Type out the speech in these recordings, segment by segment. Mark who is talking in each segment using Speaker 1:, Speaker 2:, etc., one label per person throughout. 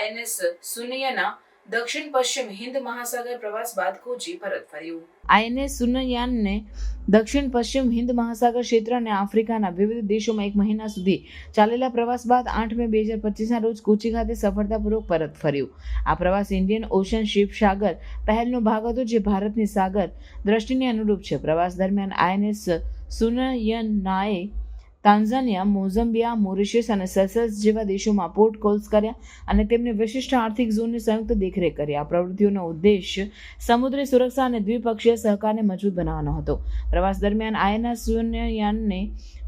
Speaker 1: INS Sunayana દક્ષિણ પશ્ચિમ હિન્દ મહાસાગર પ્રવાસ બાદ કોચી પરત ફર્યું. આઈએનએસ સુનયનને દક્ષિણ પશ્ચિમ હિન્દ મહાસાગર ક્ષેત્ર અને આફ્રિકાના વિવિધ દેશોમાં 1 મહિના સુધી ચાલેલા પ્રવાસ બાદ 8 મે 2025ના રોજ કોચી ખાતે સફળતાપૂર્વક પરત ફર્યું. આ પ્રવાસ ઇન્ડિયન ઓશન શિપ સાગર પહેલનો ભાગ હતો, જે ભારતની સાગર દ્રષ્ટિને અનુરૂપ છે. પ્રવાસ દરમિયાન આઈએનએસ સુનયનાએ તાન્ઝાનિયા, મોઝામ્બિયા, મોરિશિયસ અને સેશેલ્સ જેવા દેશોમાં પોર્ટ કોલ્સ કર્યા અને તેમને વિશિષ્ટ આર્થિક ઝોનની સંયુક્ત દેખરેખ કરી. આ પ્રવૃત્તિઓનો ઉદ્દેશ્ય સમુદ્રી સુરક્ષા અને દ્વિપક્ષીય સહકારને મજબૂત બનાવવાનો હતો. પ્રવાસ દરમિયાન આઈએનએસ સુનયનને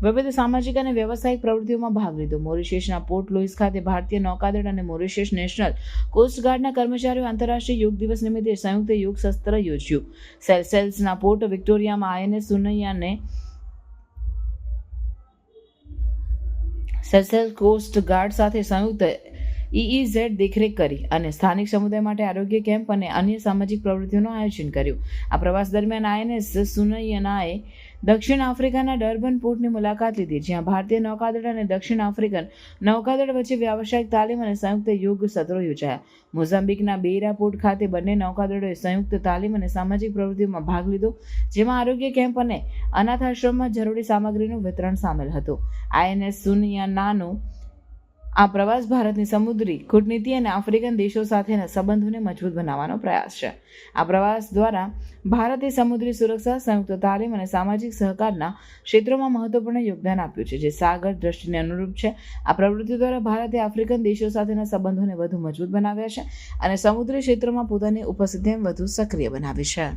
Speaker 1: વિવિધ સામાજિક અને વ્યવસાયિક પ્રવૃત્તિઓમાં ભાગ લીધો. મોરિશિયસના પોર્ટ લુઇસ ખાતે ભારતીય નૌકાદળ અને મોરિશિયસ નેશનલ કોસ્ટ ગાર્ડના કર્મચારીઓ આંતરરાષ્ટ્રીય યોગ દિવસ નિમિત્તે સંયુક્ત યોગ સત્ર યોજ્યું. સેશેલ્સના પોર્ટ વિક્ટોરિયામાં આઈએનએસ સુનયનને સેશેલ્સ કોસ્ટ ગાર્ડ સાથે સંયુક્ત EEZ દેખરેખ કરી અને સ્થાનિક સમુદાય માટે આરોગ્ય કેમ્પ અને અન્ય સામાજિક પ્રવૃત્તિઓનું આયોજન કર્યું. આ પ્રવાસ દરમિયાન આઈએનએસ સુનયનાએ દક્ષિણ આફ્રિકાના ડર્બન પોર્ટની મુલાકાત લીધી, જ્યાં ભારતીય નૌકાદળ અને દક્ષિણ આફ્રિકન નૌકાદળ વચ્ચે વ્યાવસાયિક તાલીમ અને સંયુક્ત યોગ સત્રો યોજાયા. મોઝામ્બિકના બેઇરા પોર્ટ ખાતે બંને નૌકાદળોએ સંયુક્ત તાલીમ અને સામાજિક પ્રવૃત્તિઓમાં ભાગ લીધો, જેમાં આરોગ્ય કેમ્પ અને અનાથ આશ્રમમાં જરૂરી સામગ્રીનું વિતરણ સામેલ હતું. આઈએનએસ સુનયનાનો આ પ્રવાસ ભારતની સમુદ્રી કૂટનીતિ અને આફ્રિકન દેશો સાથેના સંબંધોને મજબૂત બનાવવાનો પ્રયાસ છે. આ પ્રવાસ દ્વારા ભારતે સમુદ્રી સુરક્ષા, સંયુક્ત તાલીમ અને સામાજિક સહકારના ક્ષેત્રોમાં મહત્વપૂર્ણ યોગદાન આપ્યું છે, જે સાગર દ્રષ્ટિને અનુરૂપ છે. આ પ્રવૃત્તિ દ્વારા ભારતે આફ્રિકન દેશો સાથેના સંબંધોને વધુ મજબૂત બનાવ્યા છે અને સમુદ્રી ક્ષેત્રમાં પોતાની ઉપસ્થિતિને વધુ સક્રિય બનાવી છે.